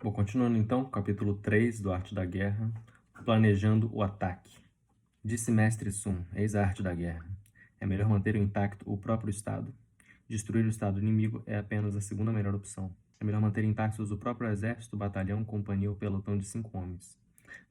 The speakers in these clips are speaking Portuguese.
Bom, continuando então, capítulo 3 do Arte da Guerra, planejando o ataque. Disse Mestre Sun, eis a arte da guerra. É melhor manter intacto o próprio Estado. Destruir o Estado inimigo é apenas a segunda melhor opção. É melhor manter intactos o próprio exército, batalhão, companhia ou pelotão de 5 homens.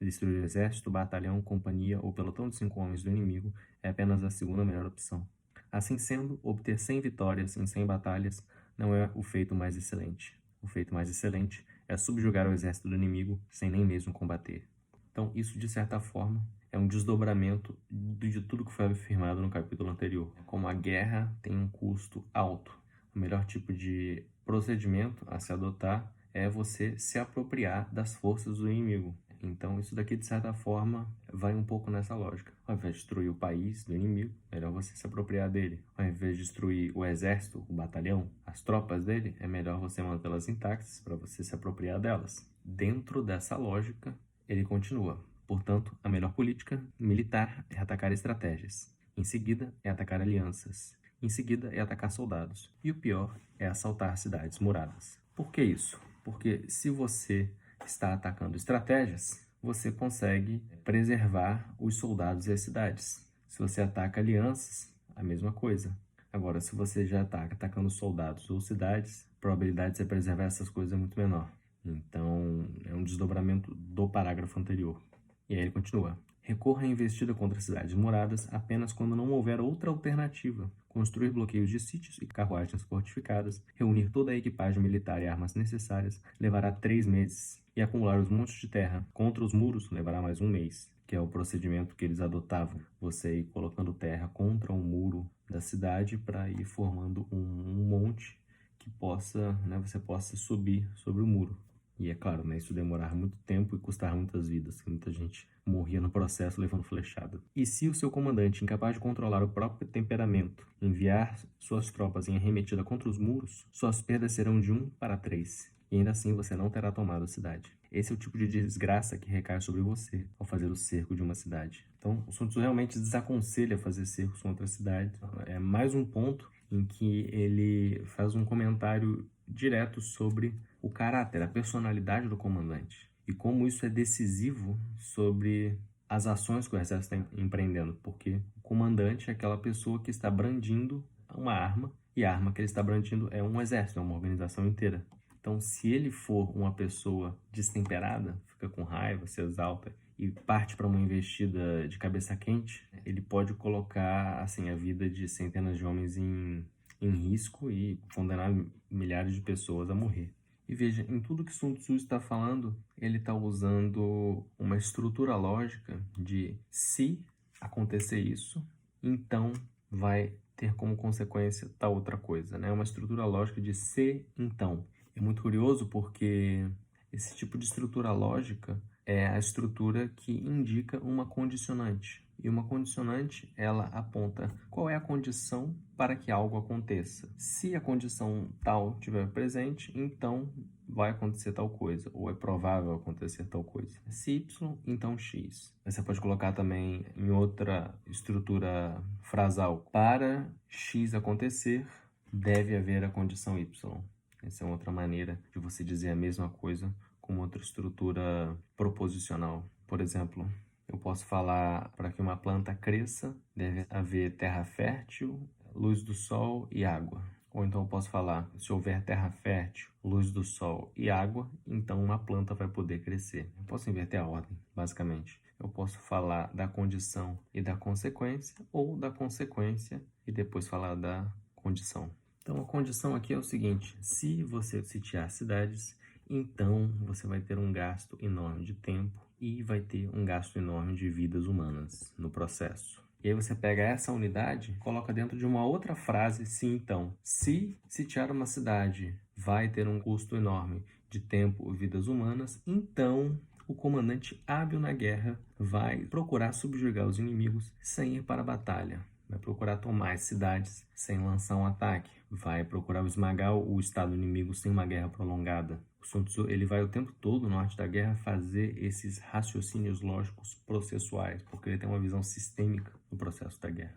Destruir o exército, batalhão, companhia ou pelotão de 5 homens do inimigo é apenas a segunda melhor opção. Assim sendo, obter 100 vitórias em 100 batalhas não é o feito mais excelente. O feito mais excelente é subjugar o exército do inimigo sem nem mesmo combater. Então, isso, de certa forma, é um desdobramento de tudo que foi afirmado no capítulo anterior. Como a guerra tem um custo alto, o melhor tipo de procedimento a se adotar é você se apropriar das forças do inimigo. Então, isso daqui, de certa forma, vai um pouco nessa lógica. Ao invés de destruir o país do inimigo, melhor você se apropriar dele. Ao invés de destruir o exército, o batalhão, as tropas dele, é melhor você mantê-las intactas para você se apropriar delas. Dentro dessa lógica, ele continua. Portanto, a melhor política militar é atacar estratégias. Em seguida, é atacar alianças. Em seguida, é atacar soldados. E o pior é assaltar cidades muradas. Por que isso? Porque se você está atacando estratégias, você consegue preservar os soldados e as cidades. Se você ataca alianças, a mesma coisa. Agora, se você já está atacando soldados ou cidades, a probabilidade de você preservar essas coisas é muito menor. Então, é um desdobramento do parágrafo anterior. E aí ele continua. Recorra à investida contra cidades muradas apenas quando não houver outra alternativa. Construir bloqueios de sítios e carruagens fortificadas, reunir toda a equipagem militar e armas necessárias, levará 3 meses. E acumular os montes de terra contra os muros levará mais 1 mês, que é o procedimento que eles adotavam. Você ir colocando terra contra o muro da cidade para ir formando um monte que você possa subir sobre o muro. E é claro, isso demorar muito tempo e custar muitas vidas, que muita gente morria no processo levando flechada. E se o seu comandante, incapaz de controlar o próprio temperamento, enviar suas tropas em arremetida contra os muros, suas perdas serão de 1 para 3. E ainda assim você não terá tomado a cidade. Esse é o tipo de desgraça que recai sobre você ao fazer o cerco de uma cidade. Então, o Sun Tzu realmente desaconselha fazer cercos contra a cidade. É mais um ponto em que ele faz um comentário direto sobre o caráter, a personalidade do comandante e como isso é decisivo sobre as ações que o exército está empreendendo, porque o comandante é aquela pessoa que está brandindo uma arma e a arma que ele está brandindo é um exército, é uma organização inteira. Então, se ele for uma pessoa destemperada, fica com raiva, se exalta e parte para uma investida de cabeça quente, ele pode colocar assim a vida de centenas de homens em risco e condenar milhares de pessoas a morrer. E veja, em tudo que Sun Tzu está falando, ele está usando uma estrutura lógica de se acontecer isso, então vai ter como consequência tal outra coisa, né? Uma estrutura lógica de se, então. É muito curioso porque esse tipo de estrutura lógica é a estrutura que indica uma condicionante. E uma condicionante, ela aponta qual é a condição para que algo aconteça. Se a condição tal estiver presente, então vai acontecer tal coisa, ou é provável acontecer tal coisa. Se Y, então X. Você pode colocar também em outra estrutura frasal. Para X acontecer, deve haver a condição Y. Essa é outra maneira de você dizer a mesma coisa com outra estrutura proposicional. Por exemplo, eu posso falar para que uma planta cresça, deve haver terra fértil, luz do sol e água. Ou então eu posso falar, se houver terra fértil, luz do sol e água, então uma planta vai poder crescer. Eu posso inverter a ordem, basicamente. Eu posso falar da condição e da consequência, ou da consequência e depois falar da condição. Então, a condição aqui é o seguinte: se você sitiar cidades, então você vai ter um gasto enorme de tempo e vai ter um gasto enorme de vidas humanas no processo. E aí você pega essa unidade, coloca dentro de uma outra frase, se então. Se sitiar uma cidade vai ter um custo enorme de tempo e vidas humanas, então o comandante hábil na guerra vai procurar subjugar os inimigos sem ir para a batalha. Vai procurar tomar as cidades sem lançar um ataque. Vai procurar esmagar o estado inimigo sem uma guerra prolongada. O Sun Tzu, ele vai o tempo todo no Arte da Guerra fazer esses raciocínios lógicos processuais, porque ele tem uma visão sistêmica do processo da guerra.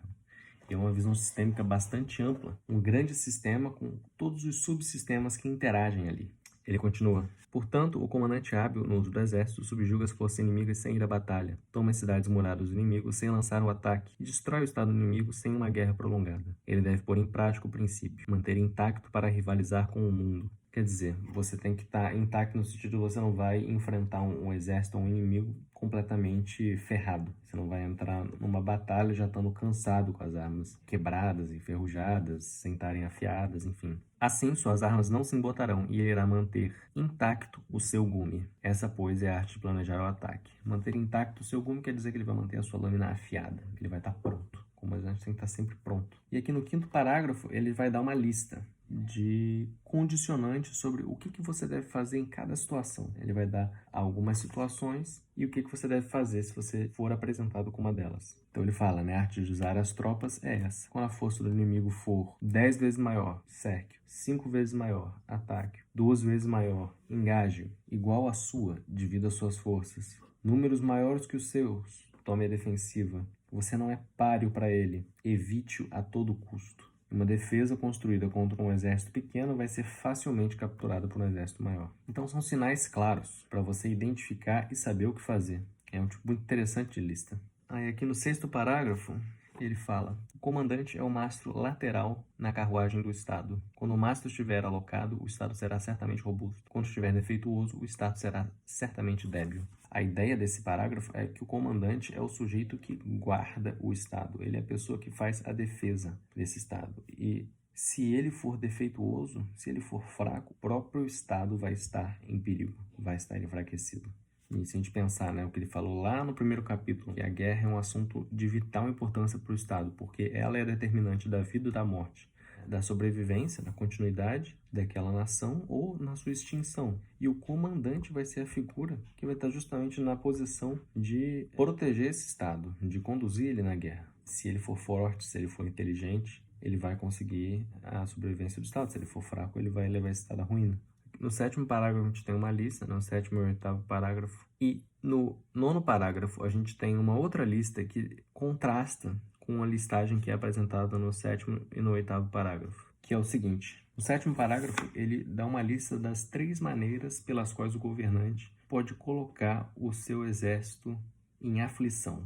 É uma visão sistêmica bastante ampla, um grande sistema com todos os subsistemas que interagem ali. Ele continua: portanto, o comandante hábil no uso do exército subjuga as forças inimigas sem ir à batalha, toma as cidades muradas do inimigo sem lançar um ataque e destrói o estado inimigo sem uma guerra prolongada. Ele deve pôr em prática o princípio, manter intacto para rivalizar com o mundo. Quer dizer, você tem que estar intacto no sentido de você não vai enfrentar um exército ou um inimigo completamente ferrado. Você não vai entrar numa batalha já estando cansado com as armas quebradas, enferrujadas, sem estarem afiadas, enfim. Assim, suas armas não se embotarão e ele irá manter intacto o seu gume. Essa, pois, é a arte de planejar o ataque. Manter intacto o seu gume quer dizer que ele vai manter a sua lâmina afiada, que ele vai estar pronto. Como a gente tem que estar sempre pronto. E aqui no 5º parágrafo, ele vai dar uma lista de condicionantes sobre o que você deve fazer em cada situação. Ele vai dar algumas situações e o que você deve fazer se você for apresentado com uma delas. Então ele fala, né, a arte de usar as tropas é essa. Quando a força do inimigo for 10 vezes maior, cerque. 5 vezes maior, ataque. 2 vezes maior, engaje. Igual à sua, divida as suas forças. Números maiores que os seus, tome a defensiva. Você não é páreo para ele. Evite-o a todo custo. Uma defesa construída contra um exército pequeno vai ser facilmente capturada por um exército maior. Então são sinais claros para você identificar e saber o que fazer. É um tipo muito interessante de lista. Aí aqui no 6º parágrafo, ele fala: o comandante é o mastro lateral na carruagem do Estado. Quando o mastro estiver alocado, o Estado será certamente robusto. Quando estiver defeituoso, o Estado será certamente débil. A ideia desse parágrafo é que o comandante é o sujeito que guarda o Estado. Ele é a pessoa que faz a defesa desse Estado. E se ele for defeituoso, se ele for fraco, o próprio Estado vai estar em perigo, vai estar enfraquecido. E se a gente pensar, né, o que ele falou lá no 1º capítulo, que a guerra é um assunto de vital importância para o Estado, porque ela é determinante da vida e da morte, da sobrevivência, da continuidade daquela nação ou na sua extinção. E o comandante vai ser a figura que vai estar justamente na posição de proteger esse Estado, de conduzir ele na guerra. Se ele for forte, se ele for inteligente, ele vai conseguir a sobrevivência do Estado. Se ele for fraco, ele vai levar esse Estado à ruína. No 7º parágrafo a gente tem uma lista, no 7º e 8º parágrafo. E no 9º parágrafo a gente tem uma outra lista que contrasta com a listagem que é apresentada no 7º e no 8º parágrafo, que é o seguinte: no 7º parágrafo ele dá uma lista das 3 maneiras pelas quais o governante pode colocar o seu exército em aflição.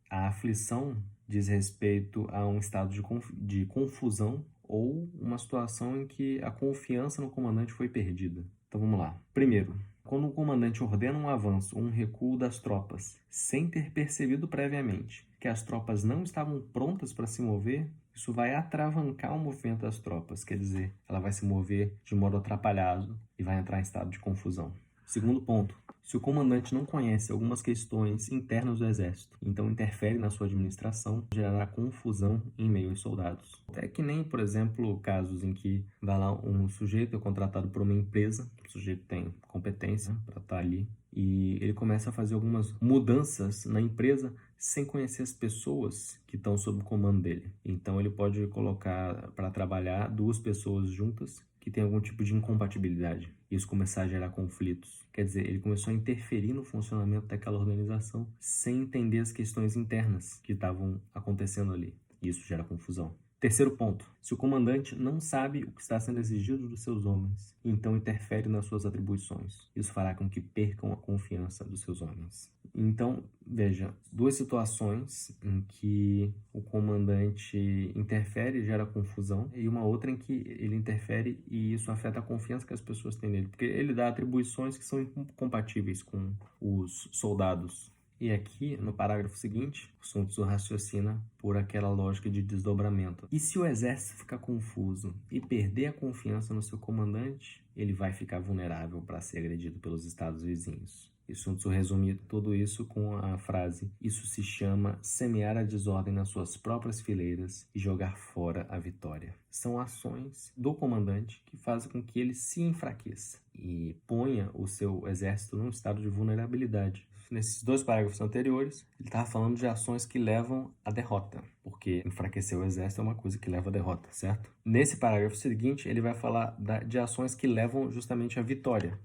A aflição diz respeito a um estado de confusão ou uma situação em que a confiança no comandante foi perdida. Então vamos lá. Primeiro, quando o comandante ordena um avanço ou um recuo das tropas, sem ter percebido previamente que as tropas não estavam prontas para se mover, isso vai atravancar o movimento das tropas, quer dizer, ela vai se mover de modo atrapalhado e vai entrar em estado de confusão. Segundo ponto, se o comandante não conhece algumas questões internas do exército, então interfere na sua administração, gerará confusão em meio aos soldados. É que nem, por exemplo, casos em que vai lá um sujeito é contratado por uma empresa, o sujeito tem competência para estar ali, e ele começa a fazer algumas mudanças na empresa sem conhecer as pessoas que estão sob o comando dele. Então ele pode colocar para trabalhar 2 pessoas juntas que têm algum tipo de incompatibilidade. Isso começar a gerar conflitos. Quer dizer, ele começou a interferir no funcionamento daquela organização sem entender as questões internas que estavam acontecendo ali. Isso gera confusão. Terceiro ponto, se o comandante não sabe o que está sendo exigido dos seus homens, então interfere nas suas atribuições. Isso fará com que percam a confiança dos seus homens. Então, veja, 2 situações em que o comandante interfere e gera confusão, e uma outra em que ele interfere e isso afeta a confiança que as pessoas têm nele, porque ele dá atribuições que são incompatíveis com os soldados. E aqui, no parágrafo seguinte, o Sun Tzu raciocina por aquela lógica de desdobramento. E se o exército ficar confuso e perder a confiança no seu comandante, ele vai ficar vulnerável para ser agredido pelos estados vizinhos. E Sun Tzu resume tudo isso com a frase: isso se chama semear a desordem nas suas próprias fileiras e jogar fora a vitória. São ações do comandante que fazem com que ele se enfraqueça e ponha o seu exército num estado de vulnerabilidade. Nesses 2 parágrafos anteriores, ele estava falando de ações que levam à derrota, porque enfraquecer o exército é uma coisa que leva à derrota, certo? Nesse parágrafo seguinte, ele vai falar de ações que levam justamente à vitória.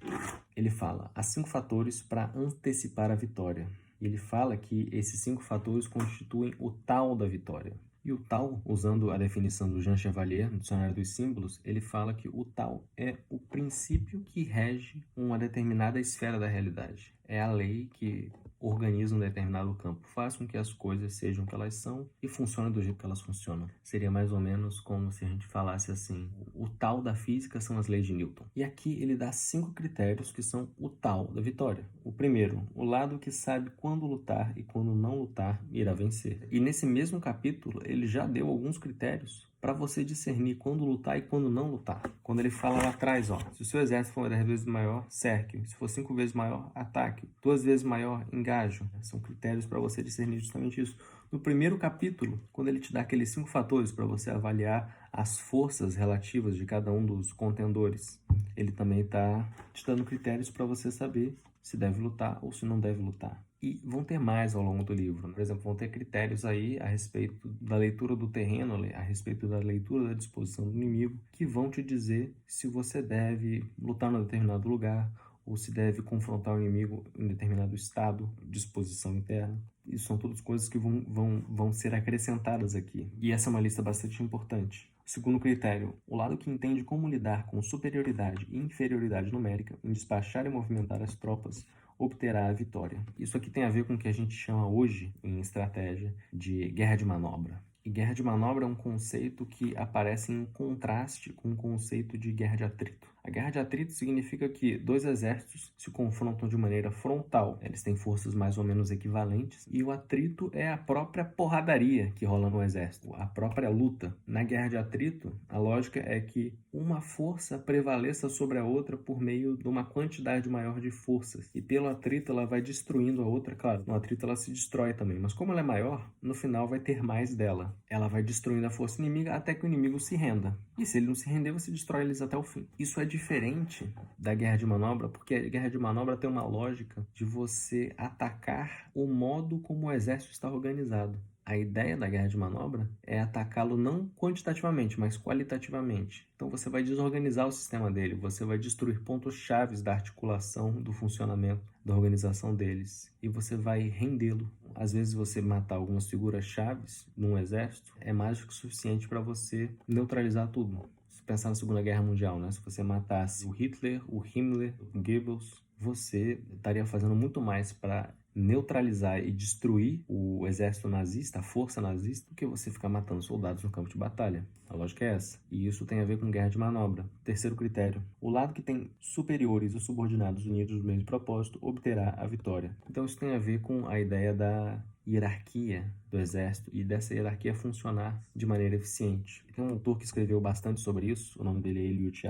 Ele fala, há 5 fatores para antecipar a vitória. E ele fala que esses 5 fatores constituem o tal da vitória. E o tal, usando a definição do Jean Chevalier, no Dicionário dos Símbolos, ele fala que o tal é o princípio que rege uma determinada esfera da realidade. É a lei que organiza um determinado campo, faz com que as coisas sejam o que elas são e funcionem do jeito que elas funcionam. Seria mais ou menos como se a gente falasse assim, o tal da física são as leis de Newton. E aqui ele dá 5 critérios que são o tal da vitória. O primeiro, o lado que sabe quando lutar e quando não lutar irá vencer. E nesse mesmo capítulo, ele já deu alguns critérios para você discernir quando lutar e quando não lutar. Quando ele fala lá atrás, ó, se o seu exército for 10 vezes maior, cerque. Se for 5 vezes maior, ataque. 2 vezes maior, engajo. São critérios para você discernir justamente isso. No primeiro capítulo, quando ele te dá aqueles 5 fatores para você avaliar as forças relativas de cada um dos contendores, ele também está te dando critérios para você saber se deve lutar ou se não deve lutar. E vão ter mais ao longo do livro. Por exemplo, vão ter critérios aí a respeito da leitura do terreno, a respeito da leitura da disposição do inimigo, que vão te dizer se você deve lutar em determinado lugar ou se deve confrontar o inimigo em determinado estado, disposição interna. Isso são todas coisas que vão ser acrescentadas aqui. E essa é uma lista bastante importante. Segundo critério, o lado que entende como lidar com superioridade e inferioridade numérica em despachar e movimentar as tropas obterá a vitória. Isso aqui tem a ver com o que a gente chama hoje, em estratégia, de guerra de manobra. E guerra de manobra é um conceito que aparece em contraste com o conceito de guerra de atrito. A guerra de atrito significa que dois exércitos se confrontam de maneira frontal. Eles têm forças mais ou menos equivalentes. E o atrito é a própria porradaria que rola no exército, a própria luta. Na guerra de atrito, a lógica é que uma força prevaleça sobre a outra por meio de uma quantidade maior de forças. E pelo atrito ela vai destruindo a outra. Claro, no atrito ela se destrói também. Mas como ela é maior, no final vai ter mais dela. Ela vai destruindo a força inimiga até que o inimigo se renda. E se ele não se render, você destrói eles até o fim. Isso é diferente da guerra de manobra, porque a guerra de manobra tem uma lógica de você atacar o modo como o exército está organizado. A ideia da guerra de manobra é atacá-lo não quantitativamente, mas qualitativamente. Então você vai desorganizar o sistema dele, você vai destruir pontos chaves da articulação, do funcionamento, da organização deles, e você vai rendê-lo. Às vezes você matar algumas figuras chaves num exército é mais do que suficiente para você neutralizar tudo. Se pensar na Segunda Guerra Mundial, né? Se você matasse o Hitler, o Himmler, o Goebbels, você estaria fazendo muito mais para neutralizar e destruir o exército nazista, a força nazista, do que você ficar matando soldados no campo de batalha. A lógica é essa. E isso tem a ver com guerra de manobra. Terceiro critério. O lado que tem superiores ou subordinados unidos no mesmo propósito obterá a vitória. Então isso tem a ver com a ideia da hierarquia do exército e dessa hierarquia funcionar de maneira eficiente. Tem um autor que escreveu bastante sobre isso, o nome dele é Eliot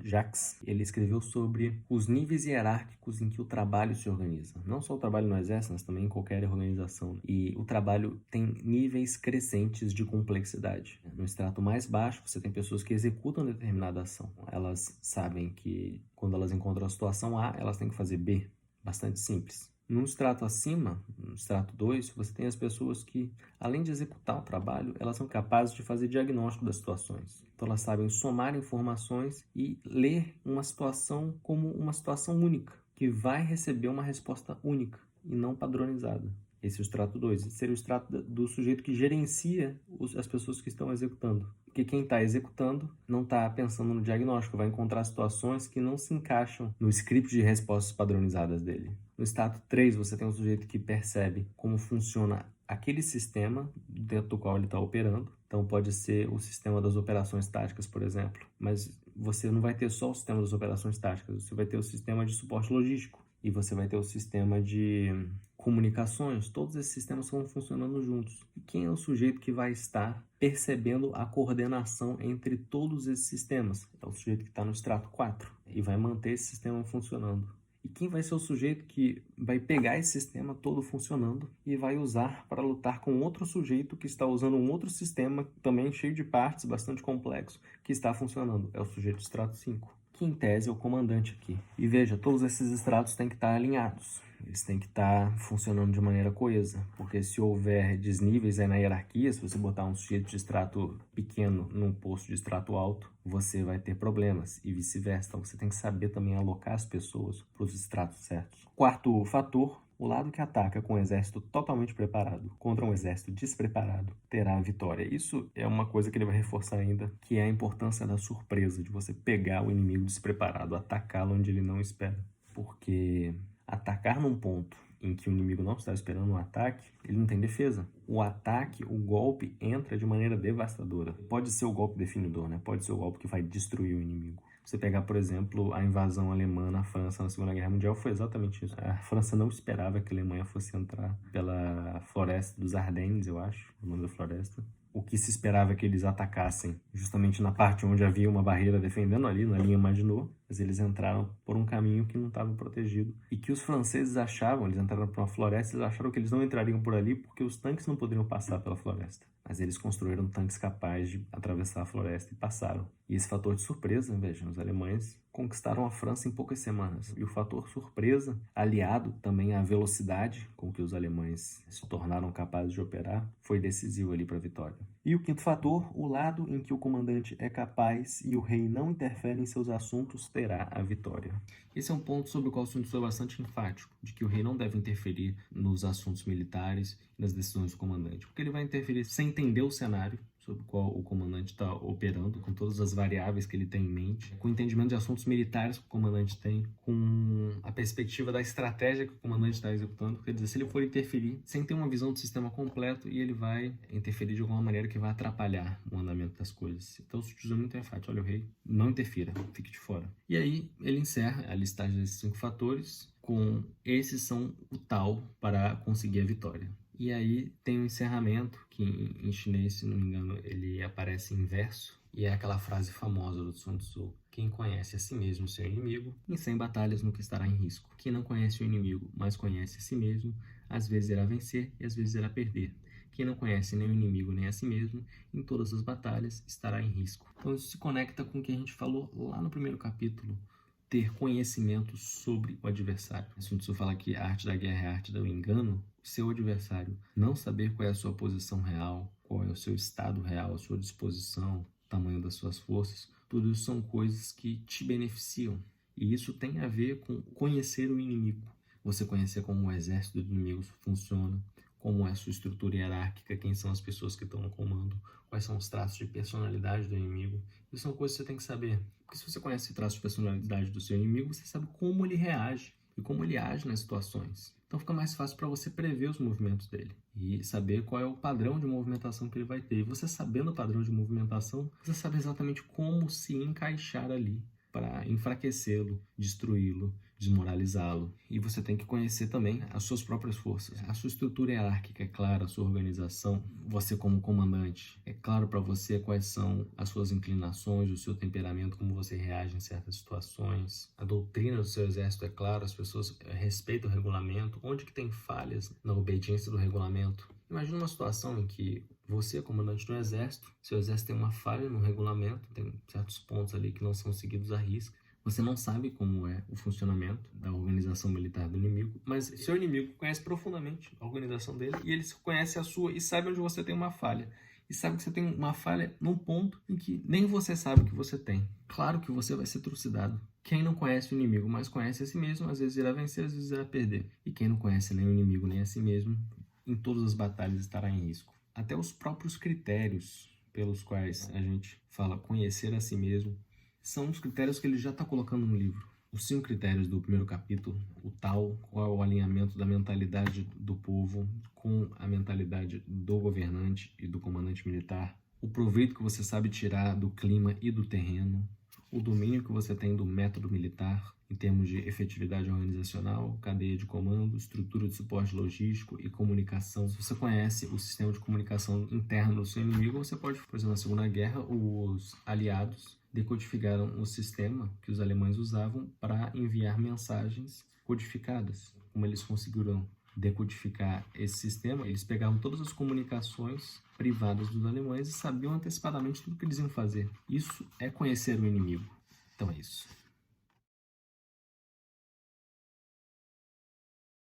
Jacques. Ele escreveu sobre os níveis hierárquicos em que o trabalho se organiza. Não só o trabalho no exército, mas também em qualquer organização. E o trabalho tem níveis crescentes de complexidade. No extrato mais baixo, você tem pessoas que executam determinada ação. Elas sabem que quando elas encontram a situação A, elas têm que fazer B. Bastante simples. No extrato acima, no extrato 2, você tem as pessoas que, além de executar o trabalho, elas são capazes de fazer diagnóstico das situações. Então elas sabem somar informações e ler uma situação como uma situação única, que vai receber uma resposta única e não padronizada. Esse é o extrato 2. Esse seria o extrato do sujeito que gerencia as pessoas que estão executando. Porque quem está executando não está pensando no diagnóstico, vai encontrar situações que não se encaixam no script de respostas padronizadas dele. No extrato 3, você tem um sujeito que percebe como funciona aquele sistema dentro do qual ele está operando. Então pode ser o sistema das operações táticas, por exemplo. Mas você não vai ter só o sistema das operações táticas, você vai ter o sistema de suporte logístico. E você vai ter o sistema de comunicações, todos esses sistemas vão funcionando juntos. E quem é o sujeito que vai estar percebendo a coordenação entre todos esses sistemas? É o sujeito que está no extrato 4 e vai manter esse sistema funcionando. E quem vai ser o sujeito que vai pegar esse sistema todo funcionando e vai usar para lutar com outro sujeito que está usando um outro sistema também cheio de partes, bastante complexo, que está funcionando? É o sujeito do extrato 5. Que em tese é o comandante aqui. E veja, todos esses estratos têm que estar alinhados. Eles têm que estar funcionando de maneira coesa, porque se houver desníveis aí na hierarquia, se você botar um sujeito de extrato pequeno num posto de extrato alto, você vai ter problemas e vice-versa. Então você tem que saber também alocar as pessoas para os estratos certos. Quarto fator, O lado que ataca com um exército totalmente preparado contra um exército despreparado terá a vitória. Isso é uma coisa que ele vai reforçar ainda, que é a importância da surpresa, de você pegar o inimigo despreparado, atacá-lo onde ele não espera. Porque atacar num ponto em que o inimigo não está esperando um ataque, ele não tem defesa. O ataque, o golpe, entra de maneira devastadora. Pode ser o golpe definidor, né? Pode ser o golpe que vai destruir o inimigo. Você pegar, por exemplo, a invasão alemã na França na Segunda Guerra Mundial, foi exatamente isso. A França não esperava que a Alemanha fosse entrar pela floresta dos Ardennes, eu acho, o nome da floresta. O que se esperava é que eles atacassem justamente na parte onde havia uma barreira defendendo ali, na linha Maginot, mas eles entraram por um caminho que não estava protegido. E que os franceses achavam, eles entraram por uma floresta, eles acharam que eles não entrariam por ali porque os tanques não poderiam passar pela floresta. Mas eles construíram tanques capazes de atravessar a floresta e passaram. E esse fator de surpresa, veja, os alemães conquistaram a França em poucas semanas. E o fator surpresa, aliado também à velocidade com que os alemães se tornaram capazes de operar, foi decisivo ali para a vitória. E o quinto fator, o lado em que o comandante é capaz e o rei não interfere em seus assuntos, terá a vitória. Esse é um ponto sobre o qual o Sun Tzu é bastante enfático, de que o rei não deve interferir nos assuntos militares e nas decisões do comandante, porque ele vai interferir sem entender o cenário sobre o qual o comandante está operando, com todas as variáveis que ele tem em mente, com o entendimento de assuntos militares que o comandante tem, com a perspectiva da estratégia que o comandante está executando. Quer dizer, se ele for interferir sem ter uma visão do sistema completo, e ele vai interferir de alguma maneira que vai atrapalhar o andamento das coisas. Então, o Sun Tzu é muito enfático: olha, o rei, não interfira, fique de fora. E aí, ele encerra a listagem desses 5 fatores com: esses são o tal para conseguir a vitória. E aí tem um encerramento, que em chinês, se não me engano, ele aparece em verso, e é aquela frase famosa do Sun Tzu: quem conhece a si mesmo, seu inimigo, em 100 batalhas nunca estará em risco. Quem não conhece o inimigo, mas conhece a si mesmo, às vezes irá vencer e às vezes irá perder. Quem não conhece nem o inimigo nem a si mesmo, em todas as batalhas estará em risco. Então isso se conecta com o que a gente falou lá no primeiro capítulo: ter conhecimento sobre o adversário. Sun Tzu fala que a arte da guerra é a arte do engano. O seu adversário não saber qual é a sua posição real, qual é o seu estado real, a sua disposição, o tamanho das suas forças, tudo isso são coisas que te beneficiam. E isso tem a ver com conhecer o inimigo. Você conhecer como o exército do inimigo funciona, como é a sua estrutura hierárquica, quem são as pessoas que estão no comando, quais são os traços de personalidade do inimigo. Isso são coisas que você tem que saber. Porque se você conhece o traço de personalidade do seu inimigo, você sabe como ele reage e como ele age nas situações. Então fica mais fácil para você prever os movimentos dele e saber qual é o padrão de movimentação que ele vai ter. E você sabendo o padrão de movimentação, você sabe exatamente como se encaixar ali para enfraquecê-lo, destruí-lo, desmoralizá-lo. E você tem que conhecer também as suas próprias forças. A sua estrutura hierárquica é clara, a sua organização, você como comandante, é claro para você quais são as suas inclinações, o seu temperamento, como você reage em certas situações. A doutrina do seu exército é clara, as pessoas respeitam o regulamento. Onde que tem falhas na obediência do regulamento? Imagina uma situação em que você, comandante do exército, seu exército tem uma falha no regulamento, tem certos pontos ali que não são seguidos à risca. Você não sabe como é o funcionamento da organização militar do inimigo, mas seu inimigo conhece profundamente a organização dele e ele conhece a sua e sabe onde você tem uma falha. E sabe que você tem uma falha num ponto em que nem você sabe que você tem. Claro que você vai ser trucidado. Quem não conhece o inimigo, mas conhece a si mesmo, às vezes irá vencer, às vezes irá perder. E quem não conhece nem o inimigo nem a si mesmo, em todas as batalhas estará em risco. Até os próprios critérios pelos quais a gente fala conhecer a si mesmo são os critérios que ele já está colocando no livro. Os 5 critérios do primeiro capítulo: o tal, qual é o alinhamento da mentalidade do povo com a mentalidade do governante e do comandante militar, o proveito que você sabe tirar do clima e do terreno, o domínio que você tem do método militar, em termos de efetividade organizacional, cadeia de comando, estrutura de suporte logístico e comunicação. Se você conhece o sistema de comunicação interno do seu inimigo, você pode, por exemplo, na Segunda Guerra, os aliados decodificaram o sistema que os alemães usavam para enviar mensagens codificadas. Como eles conseguiram decodificar esse sistema? Eles pegavam todas as comunicações privadas dos alemães e sabiam antecipadamente tudo o que eles iam fazer. Isso é conhecer o inimigo. Então é isso.